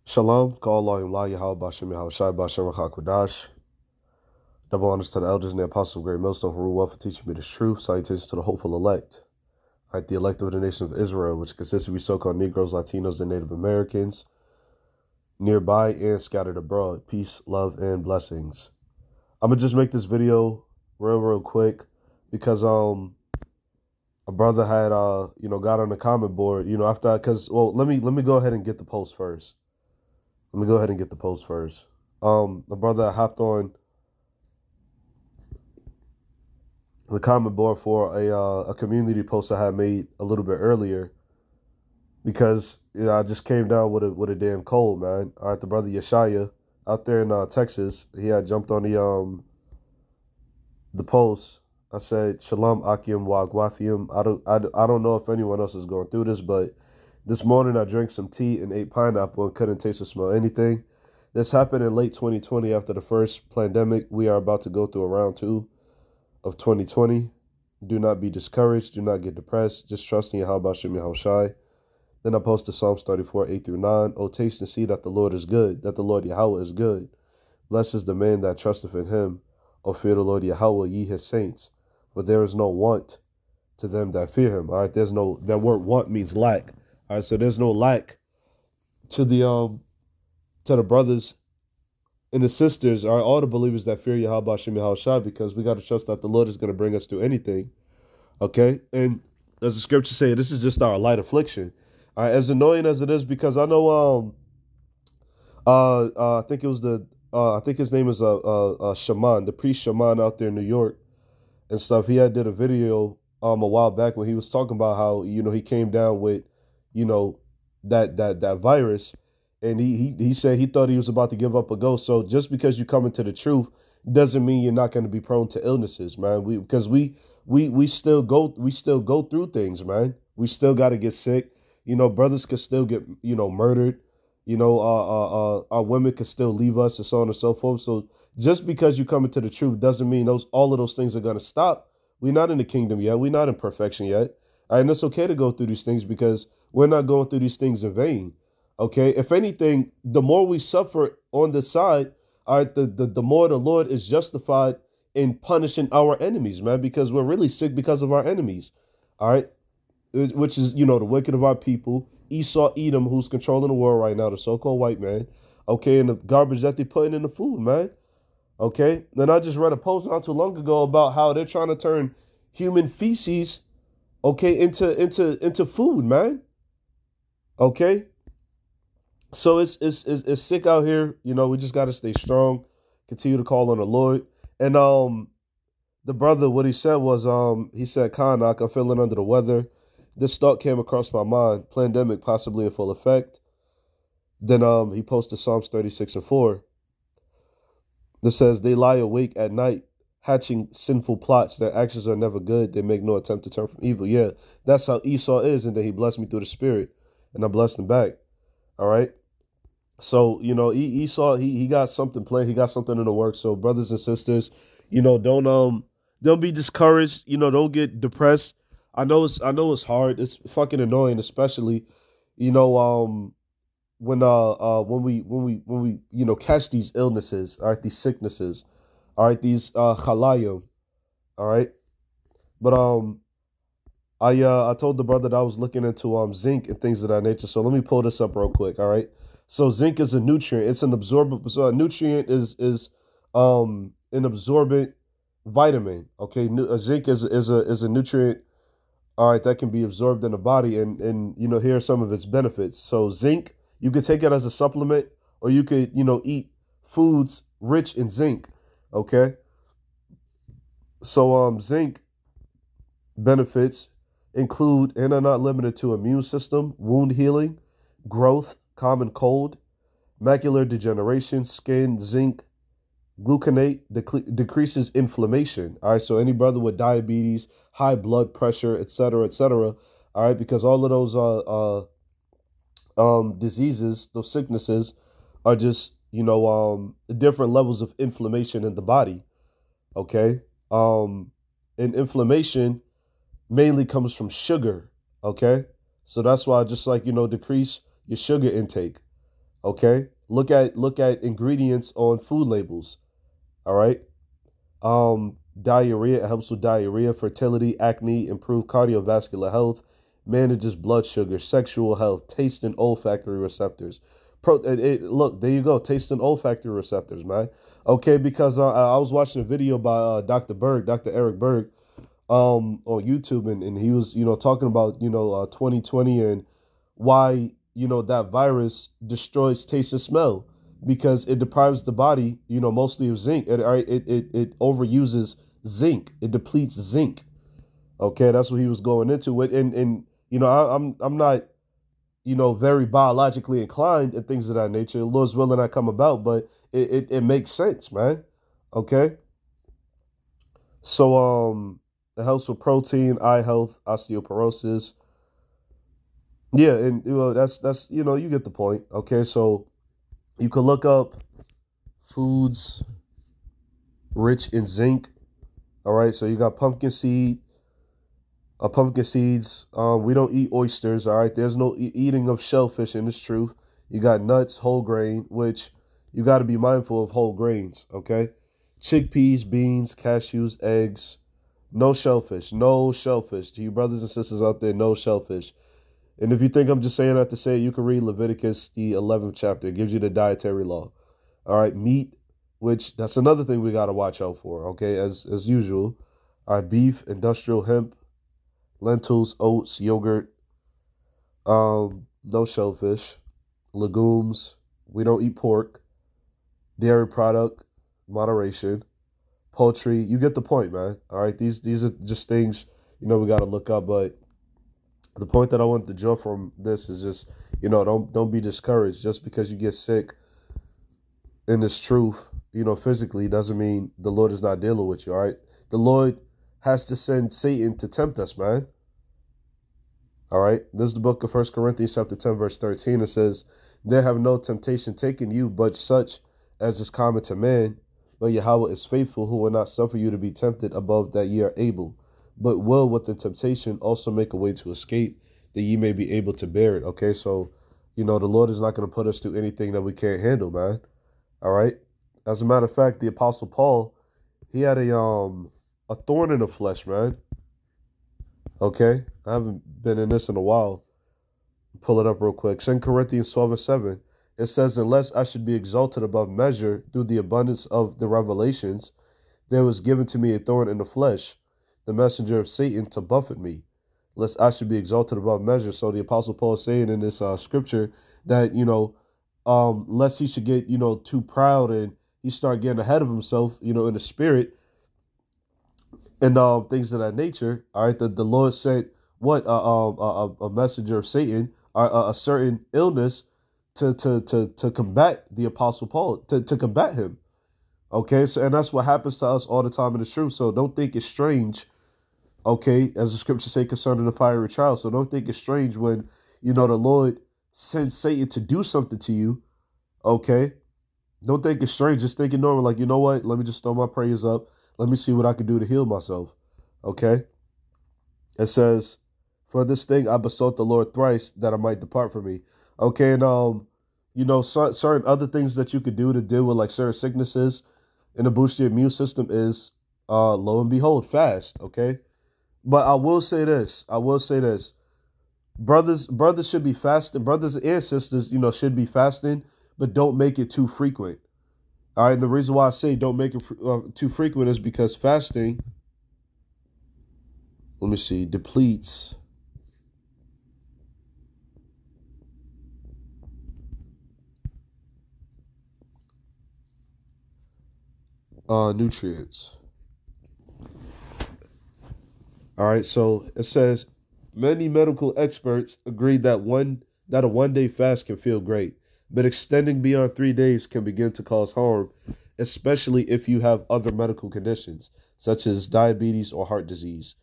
Shalom, call Elohim La Yahweh Bashem Yahweh Shai Bashem Rachak. Double honors to the elders and the apostles of Great Millstone who rule well for teaching me the truth. Salutations to the hopeful elect. Right, the elect of the nation of Israel, which consists of so-called Negroes, Latinos, and Native Americans, nearby and scattered abroad. Peace, love, and blessings. I'm gonna just make this video real quick because a brother had got on the comment board, after let me go ahead and get the post first. The brother hopped on the comment board for a community post I had made a little bit earlier because I just came down with a damn cold, man. All right, the brother Yeshaya out there in Texas, he had jumped on the post. I said Shalom Akim Wagwathium. I don't know if anyone else is going through this, but this morning I drank some tea and ate pineapple and couldn't taste or smell anything. This happened in late 2020 after the first pandemic. We are about to go through a round two of 2020. Do not be discouraged. Do not get depressed. Just trust in Yahweh Shem Yahushai. Then I posted Psalms 34, 8 through 9. Oh, taste and see that the Lord is good, that the Lord Yahweh is good. Blessed is the man that trusteth in him. O fear the Lord Yahweh, ye his saints. For there is no want to them that fear him. All right, that word want means lack. All right, so there's no lack to the brothers and the sisters, are all the believers that fear Yahweh Shem Yahushai, because we got to trust that the Lord is going to bring us through anything. Okay? And as the scriptures say, this is just our light affliction. All right, as annoying as it is, because I know I think it was I think his name is Shaman, the priest Shaman out there in New York and stuff. He had did a video a while back when he was talking about how, he came down with, that virus. And he said he thought he was about to give up a ghost. So just because you come into the truth doesn't mean you're not going to be prone to illnesses, man. We still go through things, man. We still got to get sick. Brothers could still get murdered. Our women could still leave us, and so on and so forth. So just because you come into the truth doesn't mean all of those things are going to stop. We're not in the kingdom yet. We're not in perfection yet. And it's okay to go through these things because we're not going through these things in vain. Okay, if anything, the more we suffer on this side, all right, the more the Lord is justified in punishing our enemies, man, because we're really sick because of our enemies. All right, which is, the wicked of our people, Esau, Edom, who's controlling the world right now, the so-called white man. Okay, and the garbage that they're putting in the food, man. Okay, then I just read a post not too long ago about how they're trying to turn human feces, okay, into food, man. Okay. So it's sick out here. We just got to stay strong, continue to call on the Lord. And the brother, what he said was, he said, Kanak, I'm feeling under the weather. This thought came across my mind, pandemic possibly in full effect. Then he posted Psalms 36 and 4. That says, they lie awake at night, hatching sinful plots. Their actions are never good. They make no attempt to turn from evil. Yeah, that's how Esau is. And then he blessed me through the Spirit, and I blessed him back. All right. So, Esau, he got something planned. He got something in the works. So, brothers and sisters, don't be discouraged. Don't get depressed. I know it's hard. It's fucking annoying, especially, when we catch these illnesses, all right, these sicknesses, all right, these chalayim, all right. But I told the brother that I was looking into zinc and things of that nature. So let me pull this up real quick, all right. So zinc is a nutrient. It's an absorbent. So a nutrient is an absorbent vitamin. Okay, zinc is a nutrient. All right, that can be absorbed in the body, and here are some of its benefits. So zinc, you could take it as a supplement, or you could eat foods rich in zinc. Okay, so zinc benefits include and are not limited to immune system, wound healing, growth, common cold, macular degeneration, skin, zinc, gluconate decreases inflammation. All right, so any brother with diabetes, high blood pressure, etc., etc. All right, because all of those diseases, those sicknesses, are just different levels of inflammation in the body. Okay, and inflammation mainly comes from sugar. Okay, so that's why, just like decrease your sugar intake. Okay, look at ingredients on food labels. All right. Diarrhea, it helps with diarrhea, fertility, acne, improve cardiovascular health, manages blood sugar, sexual health, taste and olfactory receptors. Look, there you go, taste and olfactory receptors, man. Okay, because I was watching a video by Dr. Eric Berg, on YouTube, and he was, talking about, 2020 and why, that virus destroys taste and smell because it deprives the body, mostly of zinc. It overuses zinc. It depletes zinc. Okay, that's what he was going into it, and I'm not, very biologically inclined and things of that nature. The Lord's willing, I come about, but it makes sense, man. Okay, so it helps with protein, eye health, osteoporosis. Yeah, and that's you get the point. Okay, so you can look up foods rich in zinc. All right, so you got pumpkin seeds. We don't eat oysters. All right, there's no eating of shellfish in this truth. You got nuts, whole grain, which you got to be mindful of whole grains. Okay, chickpeas, beans, cashews, eggs. No shellfish. No shellfish. To you brothers and sisters out there, no shellfish. And if you think I'm just saying that to say it, you can read Leviticus, the 11th chapter. It gives you the dietary law. All right, meat, which that's another thing we got to watch out for, okay, as usual. All right, beef, industrial hemp, lentils, oats, yogurt, no shellfish, legumes. We don't eat pork, dairy product, moderation, poultry. You get the point, man. All right, these are just things, we got to look up, but the point that I want to draw from this is just, don't be discouraged just because you get sick in this truth, physically doesn't mean the Lord is not dealing with you, all right? The Lord has to send Satan to tempt us, man. All right? This is the book of 1 Corinthians chapter 10, verse 13. It says, there have no temptation taken you, but such as is common to man. But Yahweh is faithful, who will not suffer you to be tempted above that ye are able, but will with the temptation also make a way to escape, that ye may be able to bear it. Okay, so, the Lord is not going to put us through anything that we can't handle, man. All right. As a matter of fact, the Apostle Paul, he had a thorn in the flesh, man. Okay, I haven't been in this in a while. Pull it up real quick. 2 Corinthians 12 and 7. It says, unless I should be exalted above measure through the abundance of the revelations, there was given to me a thorn in the flesh, the messenger of Satan to buffet me, lest I should be exalted above measure. So the Apostle Paul is saying in this scripture that, lest he should get, too proud and he start getting ahead of himself, in the spirit and things of that nature. All right, the Lord sent what a messenger of Satan, a certain illness to combat the Apostle Paul, to combat him. Okay, so and that's what happens to us all the time in the truth. So don't think it's strange. Okay, as the scriptures say concerning the fiery trial. So don't think it's strange when the Lord sends Satan to do something to you. Okay, don't think it's strange. Just think it normal. Like, you know what? Let me just throw my prayers up. Let me see what I can do to heal myself. Okay. It says, for this thing I besought the Lord thrice that I might depart from me. Okay, and certain other things that you could do to deal with like certain sicknesses and to boost your immune system is lo and behold, fast. Okay. But I will say this. Brothers should be fasting. Brothers and sisters, should be fasting, but don't make it too frequent. All right. And the reason why I say don't make it too frequent is because fasting, let me see, depletes nutrients. All right. So it says many medical experts agree that a 1 day fast can feel great, but extending beyond 3 days can begin to cause harm, especially if you have other medical conditions, such as diabetes or heart disease.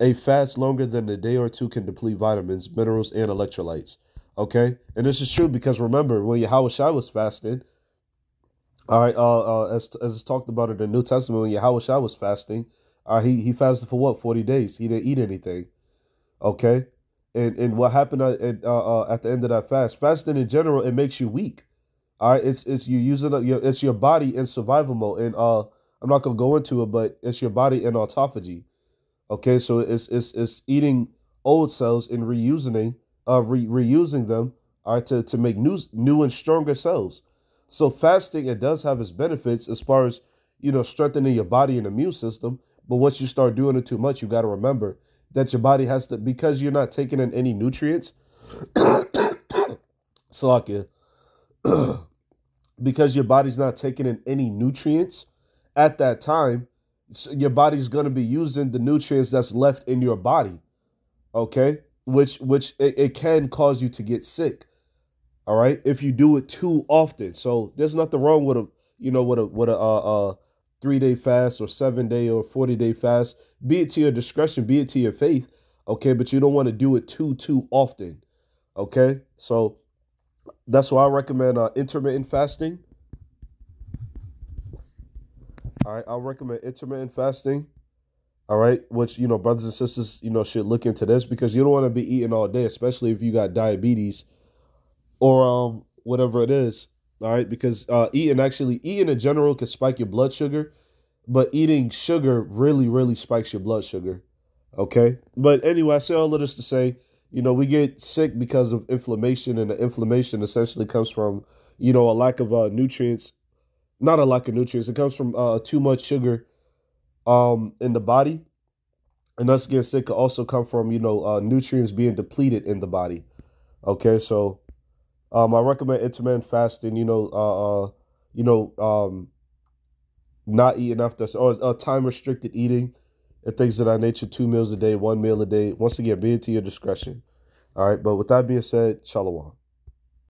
A fast longer than a day or two can deplete vitamins, minerals, and electrolytes. Okay? And this is true because remember, when Yahushua was fasting, all right, as it's talked about in the New Testament, when Yahushua was fasting, he fasted for what, 40 days? He didn't eat anything. Okay? And what happened at the end of that fast? Fasting in general, it makes you weak. All right, it's you using up your it's your body in survival mode, and I'm not gonna go into it, but it's your body in autophagy. Okay, so it's eating old cells and reusing them, all right, to make new and stronger cells. So fasting, it does have its benefits as far as strengthening your body and immune system. But once you start doing it too much, you got to remember that your body has to, because you're not taking in any nutrients. Slakia, because your body's not taking in any nutrients at that time, your body's going to be using the nutrients that's left in your body. Okay, which it can cause you to get sick. All right, if you do it too often. So there's nothing wrong with a with a 3 day fast or 7 day or 40 day fast. Be it to your discretion, be it to your faith. Okay, but you don't want to do it too often. Okay, so that's why I recommend intermittent fasting. All right, I'll recommend intermittent fasting. All right, which brothers and sisters should look into this, because you don't want to be eating all day, especially if you got diabetes or whatever it is. All right, because eating in general can spike your blood sugar, but eating sugar really spikes your blood sugar. Okay, but anyway, I say all of this to say, we get sick because of inflammation, and the inflammation essentially comes from a lack of nutrients. Not a lack of nutrients. It comes from too much sugar in the body, and us getting sick could also come from nutrients being depleted in the body. Okay, so I recommend intermittent fasting. Not eating after, or time restricted eating and things of that nature. 2 meals a day, 1 meal a day. Once again, be it to your discretion. All right, but with that being said, shalom.